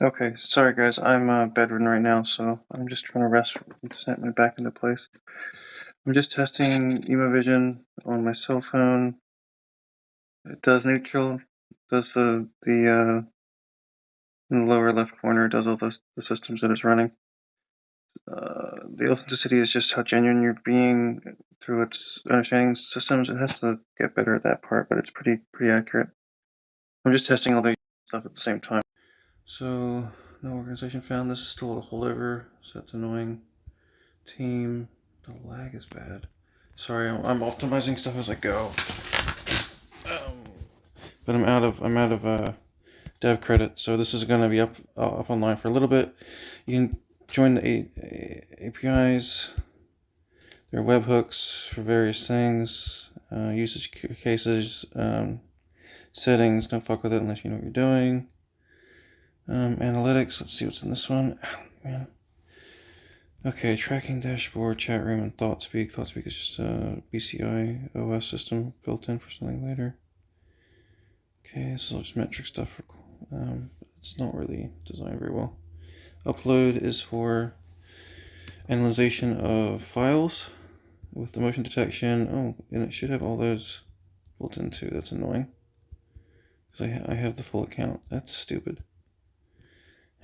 Okay, sorry guys, I'm bedridden right now, so I'm just trying to rest and set my back into place. I'm just testing Emovision on my cell phone. It does neutral, does the in the lower left corner, it does all the systems that it's running. The authenticity is just how genuine you're being through its understanding systems. It has to get better at that part, but it's pretty accurate. I'm just testing all the stuff at the same time. So, no organization found. This is still a holdover, so that's annoying. Team, the lag is bad. Sorry, I'm optimizing stuff as I go. But I'm out of dev credit, so this is gonna be up online for a little bit. You can join the APIs. There are webhooks for various things, usage cases, settings. Don't fuck with it unless you know what you're doing. Analytics. Let's see what's in this one. Oh, man. Okay, tracking dashboard, chat room, and ThoughtSpeak. ThoughtSpeak is just a BCI OS system built in for something later. Okay, this is all just metric stuff. It's not really designed very well. Upload is for analyzation of files with the motion detection. Oh, and it should have all those built in too. That's annoying. Because I have the full account. That's stupid.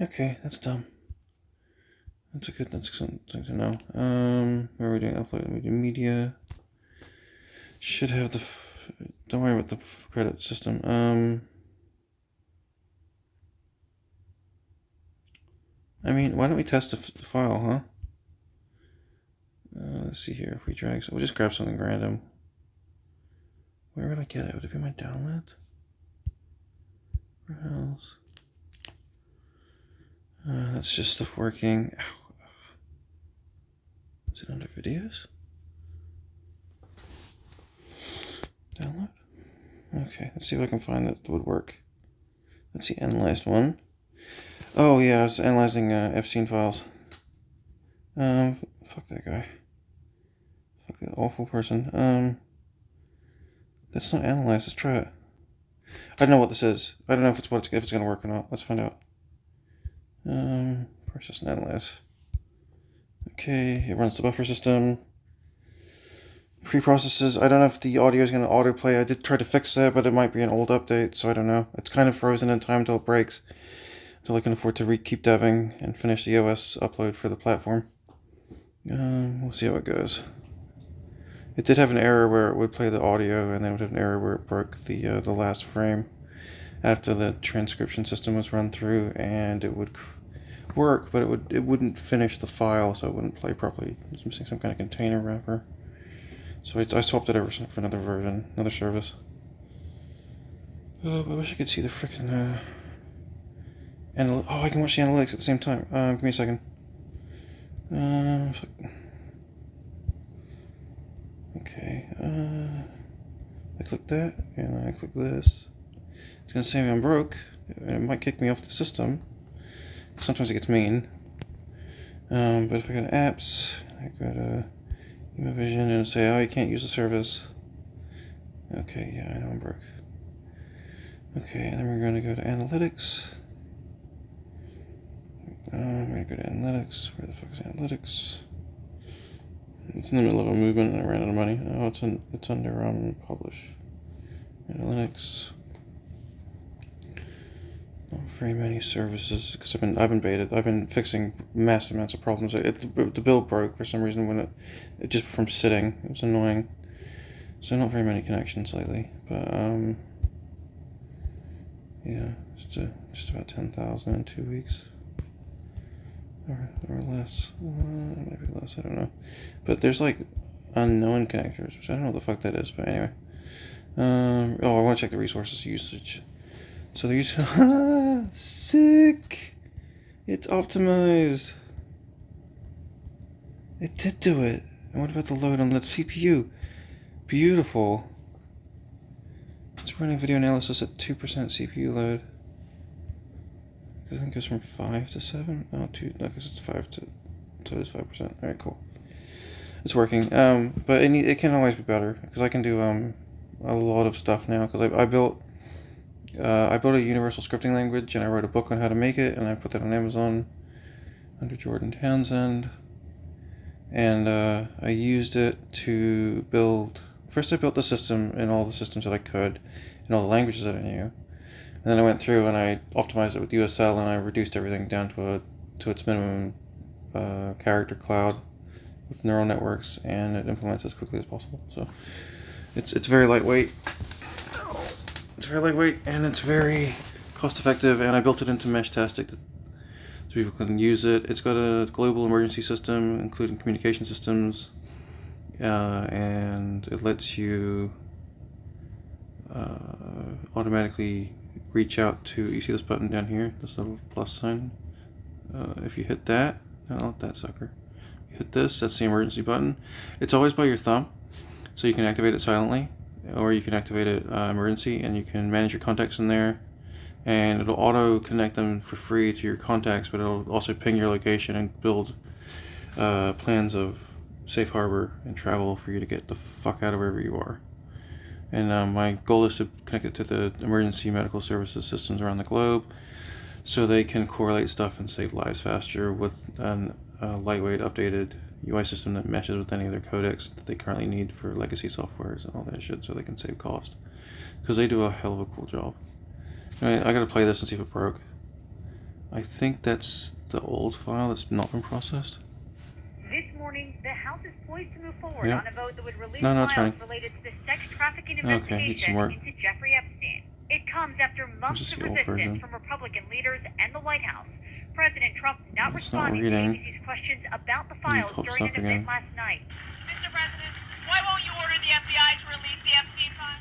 Okay, that's dumb. That's something to know. Where are we doing upload? We do media. Should have the. Don't worry about the credit system. I mean, why don't we test the file, huh? Let's see here. If we drag, so we'll just grab something random. Where would I get it? Would it be my download? Where else? That's just stuff working. Ow. Is it under videos? Download? Okay, let's see if I can find that would work. That's the analyzed one. Oh yeah, I was analyzing Epstein files. Fuck that guy. Fuck that awful person. That's not analyzed. Let's try it. I don't know what this is. I don't know if it's gonna work or not. Let's find out. Process and analyze. Okay, it runs the buffer system. Pre-processes. I don't know if the audio is going to autoplay. I did try to fix that, but it might be an old update, so I don't know. It's kind of frozen in time until it breaks. Until I can afford to keep deving and finish the OS upload for the platform. We'll see how it goes. It did have an error where it would play the audio, and then it would have an error where it broke the last frame after the transcription system was run through, and it would work, but it wouldn't finish the file, so it wouldn't play properly. It was missing some kind of container wrapper. So I swapped it over for another version, another service. Oh, I wish I could see the frickin' I can watch the analytics at the same time. Give me a second. Okay. I click that, and I click this. It's gonna say I'm broke, and it might kick me off the system. Sometimes it gets mean. But if I go to apps, I go to Emovision and say, oh, you can't use the service. Okay, yeah, I know I'm broke. Okay, and then we're going to go to analytics. I'm going to go to analytics. Where the fuck is analytics? It's in the middle of a movement and I ran out of money. Oh, it's under publish. Analytics. Not very many services because I've been baited. I've been fixing massive amounts of problems. The build broke for some reason when it just from sitting. It was annoying. So not very many connections lately, but yeah, just about 10,000 in 2 weeks, or less, maybe less. I don't know, but there's like unknown connectors, which I don't know what the fuck that is. But anyway, I want to check the resources usage. So the use sick. It's optimized. It did do it. And what about the load on the CPU? Beautiful. It's running video analysis at 2% CPU load. I think it goes from 5 to 7. Oh, 2. No, because it's 5 to. So it is 5%. Alright, cool. It's working. But it can always be better because I can do a lot of stuff now because I built I built a universal scripting language, and I wrote a book on how to make it, and I put that on Amazon under Jordan Townsend. And I used it to build. First, I built the system in all the systems that I could, in all the languages that I knew. And then I went through and I optimized it with USL, and I reduced everything down to its minimum character cloud with neural networks, and it implements as quickly as possible. So it's very lightweight. It's very lightweight, and it's very cost effective. And I built it into Meshtastic so people can use it. It's got a global emergency system, including communication systems, and it lets you automatically reach out to. You see this button down here, this little plus sign. If you hit that, no, not that sucker. You hit this. That's the emergency button. It's always by your thumb, so you can activate it silently, or you can activate it emergency, and you can manage your contacts in there. And it'll auto connect them for free to your contacts, but it'll also ping your location and build plans of safe harbor and travel for you to get the fuck out of wherever you are. And my goal is to connect it to the emergency medical services systems around the globe so they can correlate stuff and save lives faster with a lightweight, updated UI system that meshes with any of their codecs that they currently need for legacy softwares and all that shit, so they can save cost. Because they do a hell of a cool job. Anyway, I gotta play this and see if it broke. I think that's the old file that's not been processed. This morning, the House is poised to move forward on a vote that would release files related to the sex trafficking investigation into Jeffrey Epstein. It comes after months of resistance from Republican leaders and the White House. President Trump not responding to ABC's questions about the files during an event last night. Mr. President, why won't you order the FBI to release the Epstein file?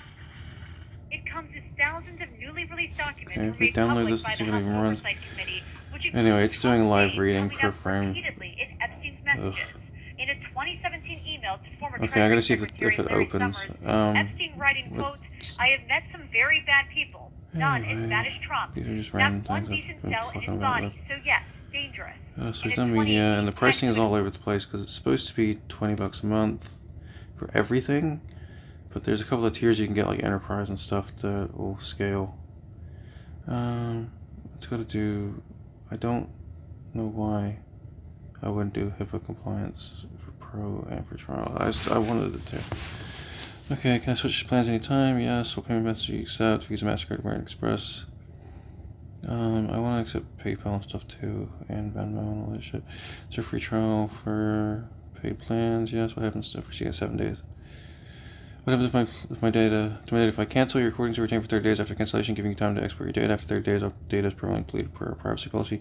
It comes as thousands of newly released documents were made public by the House Oversight Committee, which includes anyway, it's doing live reading per frame. Repeatedly in Epstein's messages. In a 2017 email to former I gotta see if Secretary it Larry opens. Summers, Epstein writing, quote, "I have met some very bad people. None as bad as Trump. Not one decent cell in his body. So yes, dangerous." So it's on media, and the pricing is all over the place because it's supposed to be $20 a month for everything, but there's a couple of tiers you can get, like enterprise and stuff, that will scale. It's got to do. I don't know why I wouldn't do HIPAA compliance for Pro and for trial. I wanted it to. Okay, can I switch plans anytime? Yes. What payment methods do you accept? Visa, MasterCard, American Express. I want to accept PayPal and stuff too, and Venmo and all that shit. Is there a free trial for paid plans? Yes. What happens if you get 7 days? What happens if my data? If I cancel, your recordings are retained for 30 days after cancellation, giving you time to export your data. After 30 days, our data is permanently deleted per our privacy policy.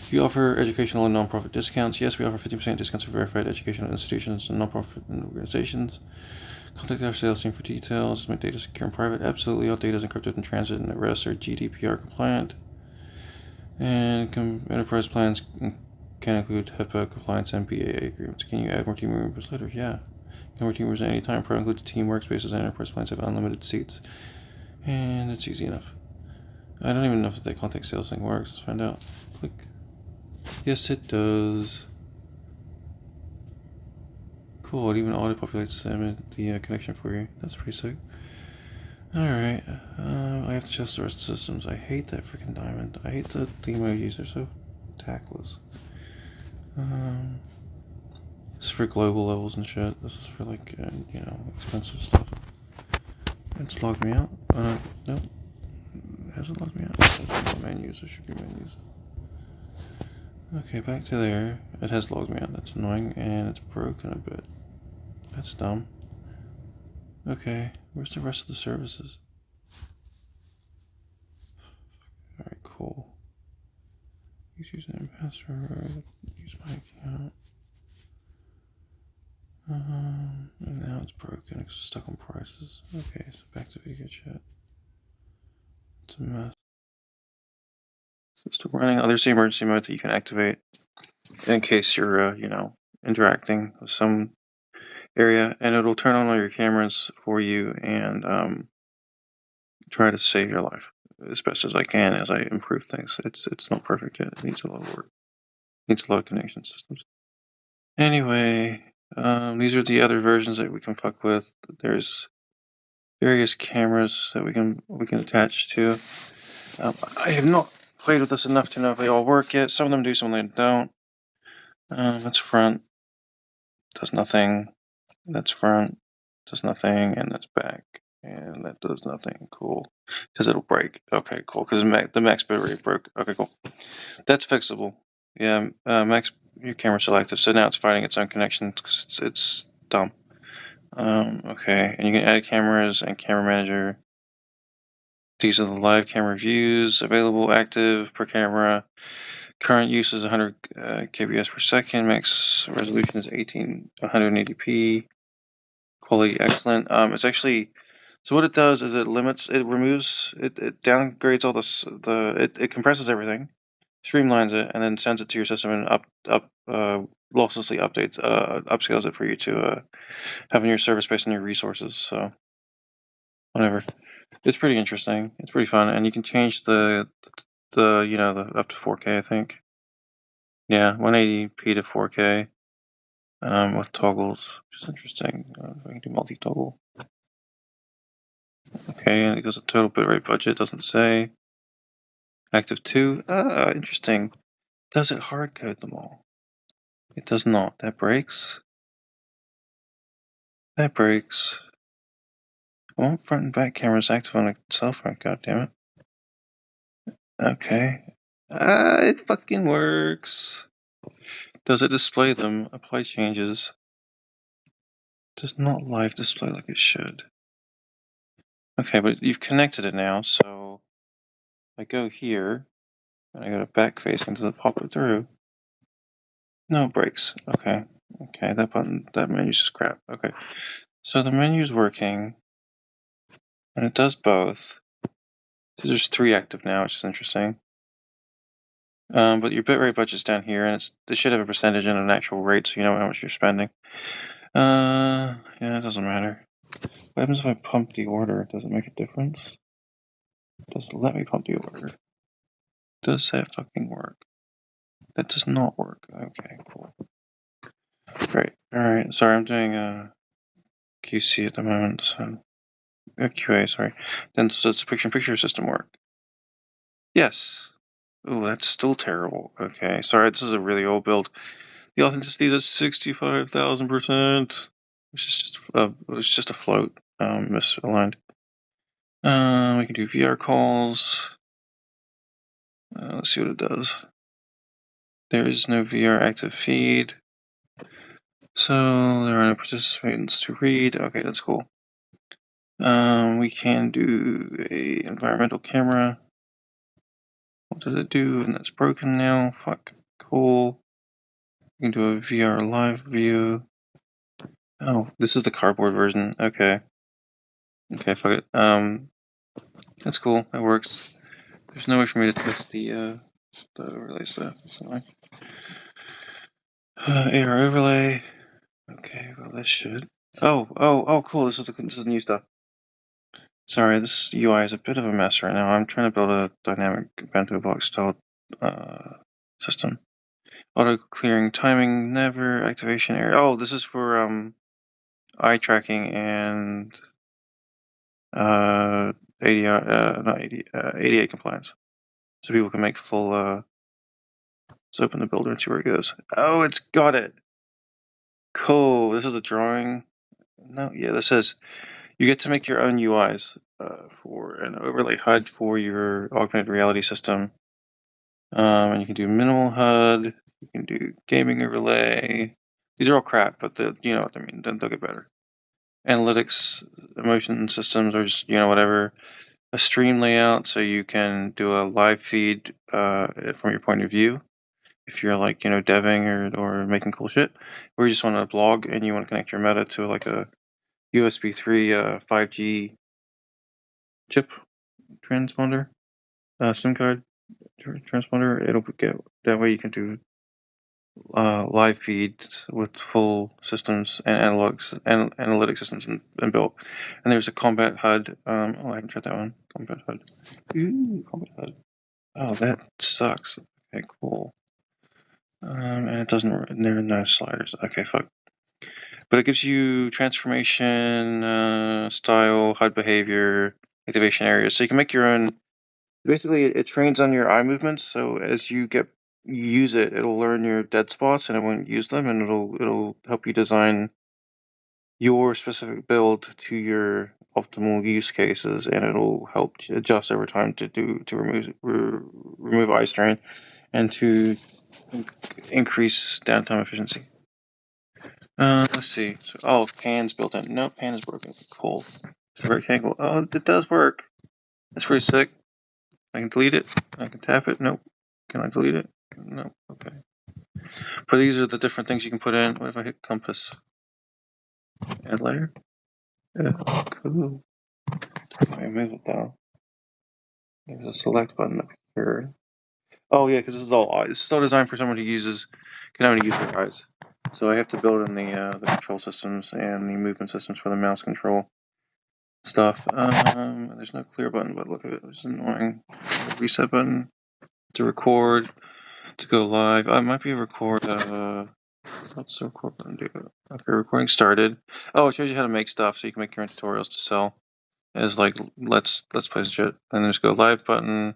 Do you offer educational and nonprofit discounts? Yes, we offer 50% discounts for verified educational institutions and nonprofit organizations. Contact our sales team for details. Is my data secure and private? Absolutely. All data is encrypted in transit, and the rest are GDPR compliant. And enterprise plans can include HIPAA compliance and BAA agreements. Can you add more team members later? Yeah. Can more team members at any time. Pro includes team workspaces, and enterprise plans have unlimited seats. And it's easy enough. I don't even know if the contact sales thing works. Let's find out. Click. Yes, it does. Cool, it even auto-populates the connection for you. That's pretty sick. Alright, I have to just source systems. I hate that freaking diamond. I hate the emojis, they're so tactless. This is for global levels and shit. This is for, like, expensive stuff. It's logged me out. Nope. It hasn't logged me out. There's no menus, there should be menus. Okay, back to there. It has logged me out. That's annoying, and it's broken a bit. That's dumb. Okay, where's the rest of the services? Alright, cool. Use username and password. Use my account. And now it's broken. It's stuck on prices. Okay, so back to video chat. It's a mess. So it's still running. Oh, there's the emergency mode that you can activate in case you're, interacting with some area, and it'll turn on all your cameras for you and try to save your life as best as I can as I improve things. It's not perfect yet. It needs a lot of work. It needs a lot of connection systems. Anyway, these are the other versions that we can fuck with. There's various cameras that we can attach to. I have not played with this enough to know if they all work yet. Some of them do, some of them don't. That's front. Does nothing. That's front. Does nothing, and that's back. And that does nothing. Cool. Because it'll break. Okay, cool. Because the max bit rate broke. Okay, cool. That's fixable. Yeah, max your camera selective. So now it's finding its own connection because it's dumb. Okay, and you can add cameras and camera manager. These are the live camera views available, active per camera. Current use is 100 kbs per second. Max resolution is 180p. Quality excellent. It's actually, so what it does is it downgrades all it compresses everything, streamlines it, and then sends it to your system and losslessly upscales it for you to have in your service based on your resources. So whatever. It's pretty interesting. It's pretty fun, and you can change the up to 4K, I think. Yeah, 180p to 4K. With toggles, which is interesting. I can do multi-toggle. Okay, and it goes to total bitrate budget. Doesn't say. Active 2. Interesting. Does it hard code them all? It does not. That breaks. That breaks. I want front and back cameras active on a cell phone. God damn it. Okay. It fucking works. Does it display them? Apply changes. Does not live display like it should. Okay, but you've connected it now, so I go here, and I go to back facing, does it pop it through? No, it breaks. Okay. Okay, that menu's just crap. Okay. So the menu's working, and it does both. So there's 3 active now, which is interesting. But your bitrate budget's down here, and it should have a percentage and an actual rate, so you know how much you're spending. Yeah, it doesn't matter. What happens if I pump the order? Does it make a difference? Does it let me pump the order? Does that fucking work? That does not work. Okay, cool. Great. Alright, sorry, I'm doing QC at the moment, so QA, sorry. Then does the picture-in-picture system work? Yes. Ooh, that's still terrible. Okay, sorry, this is a really old build. The authenticity is at 65,000%. It's just a float. Misaligned. We can do VR calls. Let's see what it does. There is no VR active feed. So there are no participants to read. Okay, that's cool. We can do a environmental camera. What does it do? And that's broken now. Fuck. Cool. We can do a VR live view. Oh, this is the cardboard version. Okay. Okay, fuck it. That's cool. That works. There's no way for me to test the overlay stuff. So AR overlay. Okay, well this should. Oh, cool. This is new stuff. Sorry, this UI is a bit of a mess right now. I'm trying to build a dynamic bento box style system. Auto clearing timing never activation area. Oh, this is for eye tracking and ADA compliance, so people can make full. Let's open the builder and see where it goes. Oh, it's got it. Cool. This is a drawing. No, yeah, this says you get to make your own UIs for an overlay HUD for your augmented reality system. And you can do minimal HUD, you can do gaming overlay. These are all crap, but you know what I mean. They'll get better. Analytics, emotion systems, or just whatever. A stream layout, so you can do a live feed from your point of view. If you're like deving or making cool shit, or you just want to blog and you want to connect your meta to like a USB 3 5G chip transponder, SIM card transponder, it'll get that way you can do live feed with full systems and analytic systems inbuilt. And there's a combat HUD. I haven't tried that one. Combat HUD. Ooh, combat HUD. Oh, that sucks. Okay, cool. And it doesn't. There are no sliders. Okay, fuck. But it gives you transformation, style, HUD behavior, activation areas. So you can make your own. Basically, it trains on your eye movements. So as you use it, it'll learn your dead spots and it won't use them, and it'll help you design your specific build to your optimal use cases, and it'll help adjust over time to remove eye strain and to increase downtime efficiency. Let's see. So, pan's built in. No, pan is broken. Cool. It's a rectangle. Oh, it does work. That's pretty sick. I can delete it. I can tap it. Nope. Can I delete it? No. Okay. But these are the different things you can put in. What if I hit compass? Add layer? Yeah, cool. I move it down. There's a select button up here. Oh yeah, because this is all designed for someone who can only use their eyes. So I have to build in the control systems and the movement systems for the mouse control stuff. There's no clear button, but look at it, it's annoying. Reset button to record, to go live. It might be a record. What's the record button do? Okay, recording started. Oh, it shows you how to make stuff, so you can make your own tutorials to sell. As like let's play shit. Then there's go live button.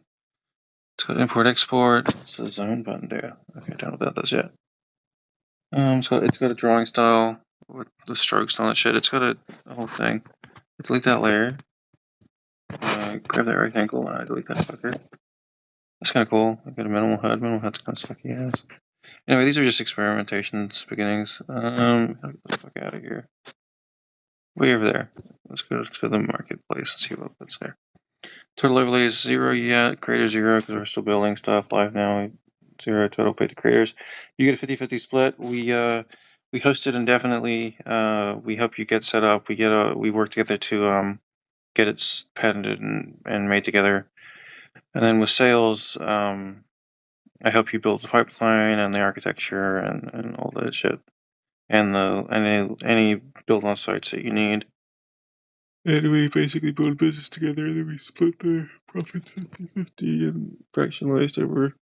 Let's go to import export. What's the zone button do? Okay, I don't know what that does yet. So it's got a drawing style with the strokes and all that shit. It's got a whole thing. Delete that layer. Grab that rectangle and delete that fucker. That's kind of cool. I got a minimal HUD. Minimal HUD's kind of sucky ass. Anyway, these are just experimentations, beginnings. Get the fuck out of here. Way over there. Let's go to the marketplace and see what's there. Total overlay is 0 yet. Creator 0 because we're still building stuff. Live now. 0 total paid to creators. You get a 50-50 split. We host it indefinitely. We help you get set up. We work together to get it patented and made together. And then with sales, I help you build the pipeline and the architecture and all that shit, and any build on sites that you need. And we basically build business together, and then we split the profits 50-50 and fractionalized over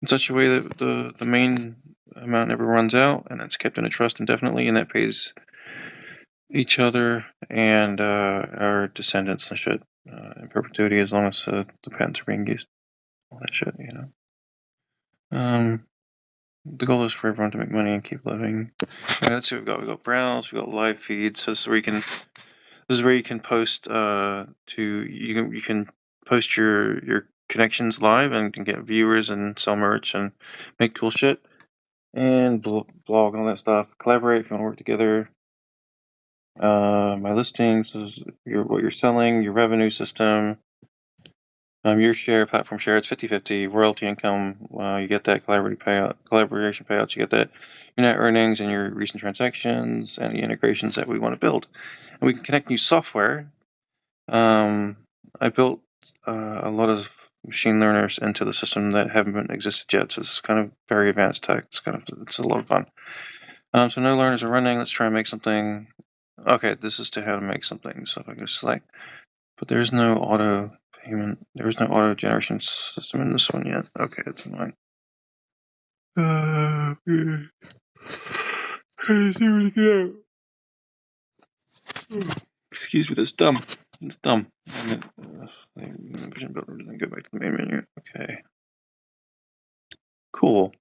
in such a way that the main amount never runs out, and that's kept in a trust indefinitely, and that pays each other and our descendants and shit in perpetuity as long as the patents are being used. All that shit, you know. The goal is for everyone to make money and keep living. All right, let's see what we've got. We've got browse, we've got live feeds. So this is where you can post you can post your connections live and can get viewers and sell merch and make cool shit and blog and all that stuff. Collaborate if you want to work together. My listings is what you're selling, your revenue system. Your share, platform share, it's 50-50. Royalty income, you get that. Collaboration payouts, you get that. Your net earnings and your recent transactions and the integrations that we want to build. And we can connect new software. I built a lot of machine learners into the system that haven't existed yet. So this is kind of very advanced tech. It's a lot of fun. So no learners are running. Let's try and make something. Okay, this is to how to make something. So if I go select, but there's no auto payment. There is no auto generation system in this one yet. Okay, that's annoying. Let's see where to get out. Excuse me, that's dumb. It's dumb. Vision builder doesn't go back to the main menu. Okay. Cool.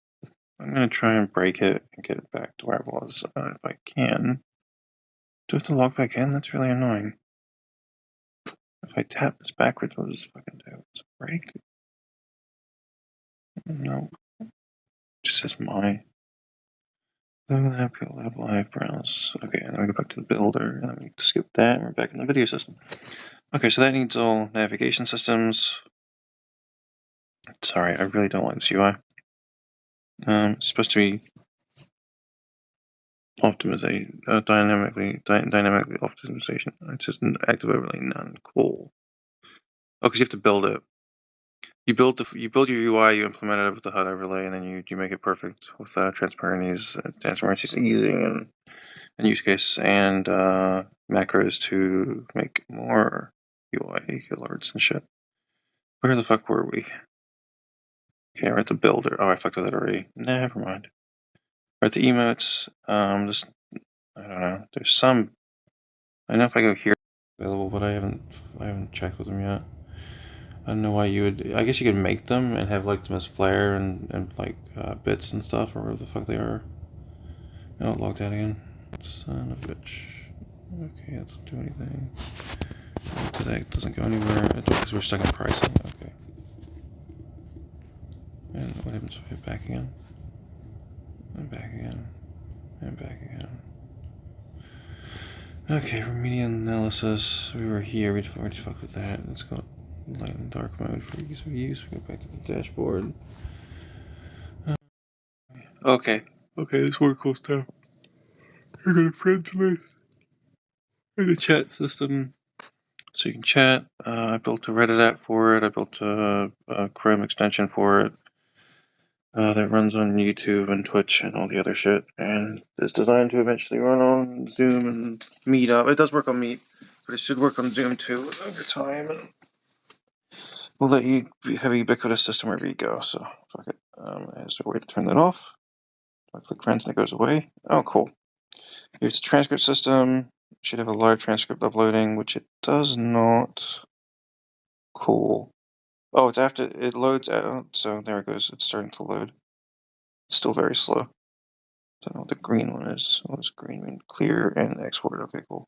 I'm gonna try and break it and get it back to where it was if I can. Do I have to log back in? That's really annoying. If I tap this backwards, what does this fucking do? It's a break? No. It just says my. Live browse. Okay, and then we go back to the builder, and then we skip that, and we're back in the video system. Okay, so that needs all navigation systems. Sorry, I really don't like this UI. It's supposed to be optimization, dynamically optimization. It's just an active overlay, none. Cool. Oh, because you have to build it. You build your UI, you implement it with the HUD overlay, and then you make it perfect with transparencies easing and use case and macros to make more UI alerts and shit. Where the fuck were we? Okay, we're at the builder. Oh, I fucked with that already. Never mind. We're at the emotes. Just I don't know. There's some. I know if I go here, available, but I haven't checked with them yet. I don't know why you would. I guess you could make them and have like them as flare and like bits and stuff or whatever the fuck they are. Oh, logged out again. Son of a bitch. Okay, that doesn't do anything. That doesn't go anywhere. Because we're stuck in pricing. Okay. And what happens if I hit back again? And back again. And back again. Okay, remedial analysis. We were here. We'd already fucked with that. Let's go light and dark mode for ease of use. We go back to the dashboard. Okay, this work cool stuff. I got a friends list. I got a chat system, so you can chat. I built a Reddit app for it. I built a Chrome extension for it that runs on YouTube and Twitch and all the other shit. And it's designed to eventually run on Zoom and Meetup. It does work on Meet, but it should work on Zoom too over time. And we'll let you have a ubiquitous system wherever you go. So fuck it. Is there a way to turn that off? I click friends and it goes away. Oh, cool. It's a transcript system. It should have a live transcript uploading, which it does not. Cool. Oh, it's after it loads out. So there it goes. It's starting to load. It's still very slow. Don't know what the green one is. What does green mean? Clear and export. Okay, cool.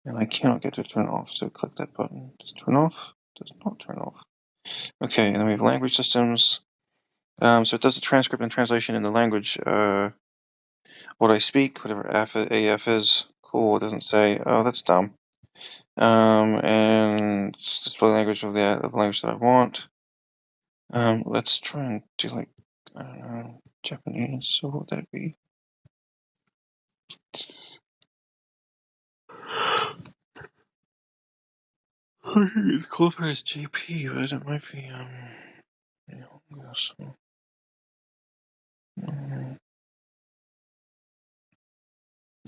And I cannot get to turn off, so click that button. Does it turn off? Does not turn off. Okay, and then we have language systems. So it does the transcript and translation in the language. What I speak, whatever AF is. Cool. It doesn't say. Oh, that's dumb. And display language of the language that I want. Let's try and do like, I don't know, Japanese. So what would that be? I think it's qualified as JP, but it might be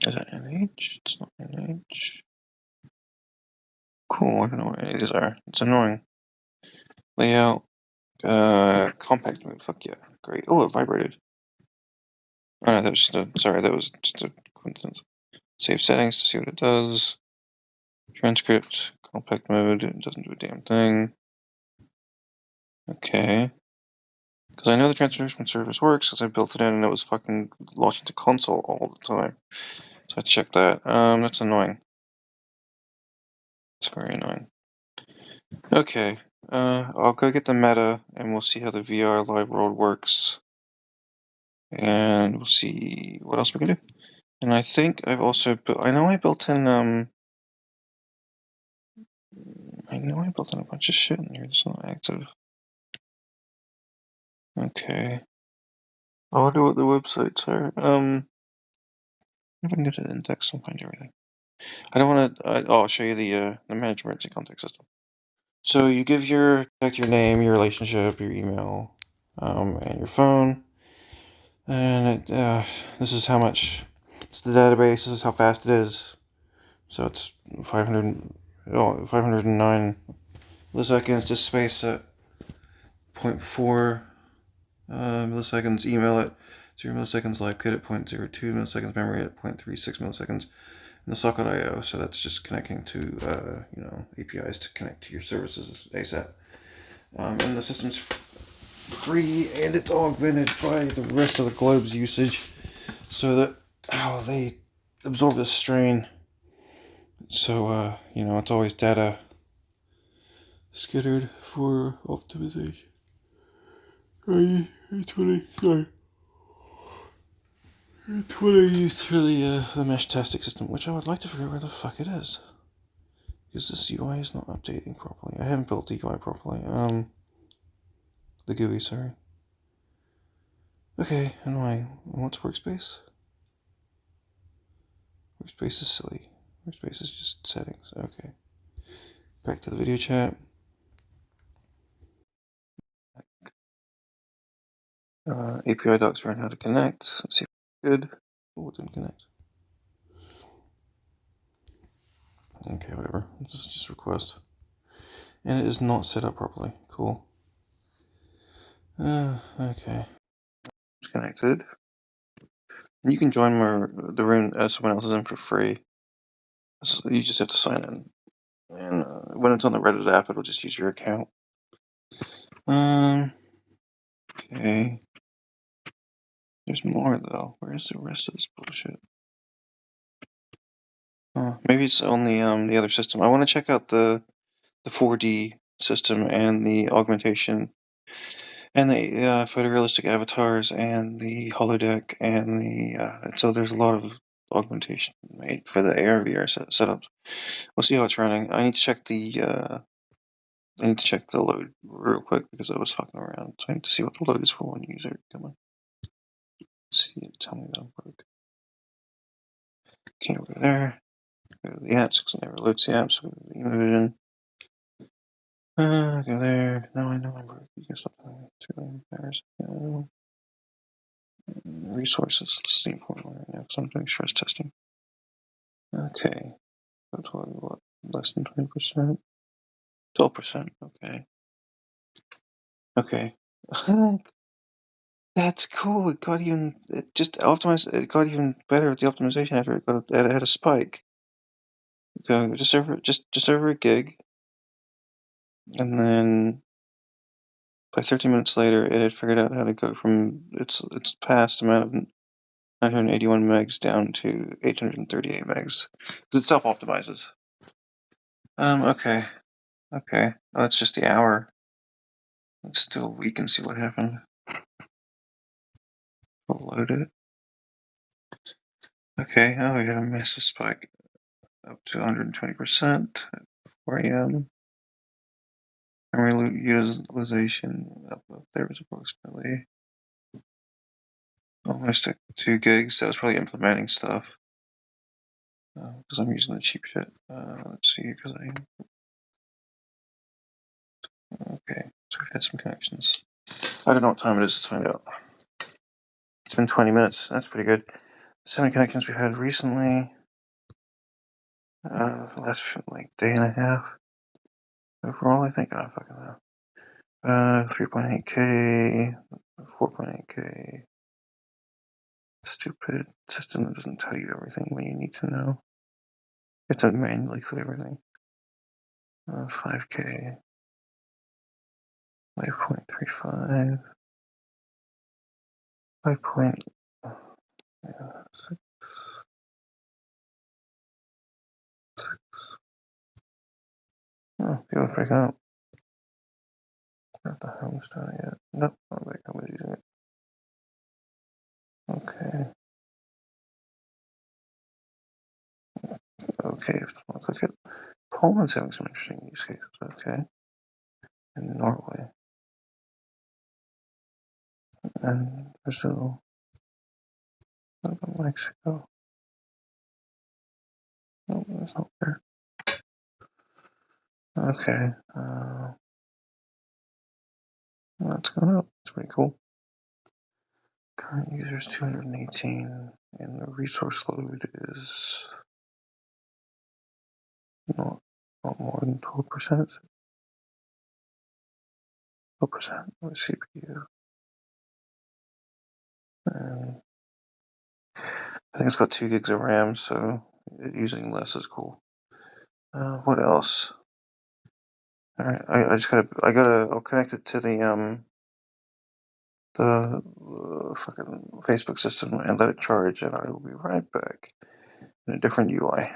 is that NH? It's not NH. Cool, I don't know what any of these are. It's annoying. Layout, compact mode, fuck yeah, great. Oh, it vibrated. Oh no, that was just a coincidence. Save settings to see what it does. Transcript, compact mode, it doesn't do a damn thing. Okay. Because I know the transcription service works because I built it in and it was fucking launching to console all the time. So I checked that. That's annoying. It's very annoying. Okay. I'll go get the meta and we'll see how the VR live world works. And we'll see what else we can do. And I think I've also built, I know I built in a bunch of shit in here that's not active. Okay. I wonder what the websites are. If I can go to the index and find everything. I don't want to. I'll show you the manage emergency contact system. So you give your name, your relationship, your email, and your phone, and this is how much. It's the database. This is how fast it is. So it's 509 milliseconds. Just space at 0.4 milliseconds. Email it 0 milliseconds. Live kit at 0.02 milliseconds. Memory at 0.36 milliseconds. And the socket.io, so that's just connecting to APIs to connect to your services ASAP. And the system's free, and it's augmented by the rest of the globe's usage, so that they absorb the strain. So it's always data scattered for optimization. It's what I used for the mesh testing system, which I would like to figure out where the fuck it is. Because this UI is not updating properly. I haven't built the UI properly. The GUI, sorry. Okay, annoying. What's workspace? Workspace is silly. Workspace is just settings. Okay. Back to the video chat. API docs around how to connect. Let's see if it's good. Oh, it didn't connect. Okay, whatever. This is just request. And it is not set up properly. Cool. Okay. It's connected. You can join the room as someone else is in for free. So you just have to sign in. And when it's on the Reddit app, it'll just use your account. Okay. There's more, though. Where's the rest of this bullshit? Maybe it's on the other system. I want to check out the 4D system and the augmentation and the photorealistic avatars and the holodeck and the so there's a lot of augmentation made for the AR VR setups. We'll see how it's running. I need to check the load real quick because I was fucking around. So I need to see what the load is for one user. Come on. Let's see it. Tell me that I'm broke. Okay, over there. Go to the apps because it never loads the apps. Go to the Imavision. Go there. Now I know I'm broke. You can stop playing. 2 million pairs. Resources. This is the important one right now because I'm doing stress testing. Okay. What? Less than 20%? 12%. Okay. Okay. That's cool. It got even. It just optimized. It got even better with the optimization after it had a spike. Go just over a gig, and then by 13 minutes later, it had figured out how to go from its past amount of 981 megs down to 838 megs. It self-optimizes. Okay. Okay. Oh, that's just the hour. Let's do a week and see what happened. We'll load it. Okay. Oh, we got a massive spike up to 120% at 4 a.m. Memory utilization up there was approximately almost 2 gigs. That was probably implementing stuff. Because I'm using the cheap shit. Let's see, because okay, so we've had some connections. I don't know what time it is, let's find out. It's been 20 minutes, that's pretty good. So many connections we've had recently. For the last, like, day and a half. Overall, I think, I don't fucking know. 3.8K, 4.8K. Stupid system that doesn't tell you everything when you need to know. You have to manually click everything. 5K. 5.35. 5.6. Oh, the old break out. Not the home's done it yet. Nope, not like I was using it. Okay. Okay, I'll click it. Poland's having some interesting use cases. Okay. And Norway. And Brazil. What about Mexico? No, that's not fair. Okay. That's going up. It's pretty cool. Current users 218, and the resource load is not more than 12%. 12% with CPU. And I think it's got 2 gigs of RAM, so using less is cool. What else? Alright, I'll connect it to the fucking Facebook system and let it charge, and I will be right back in a different UI.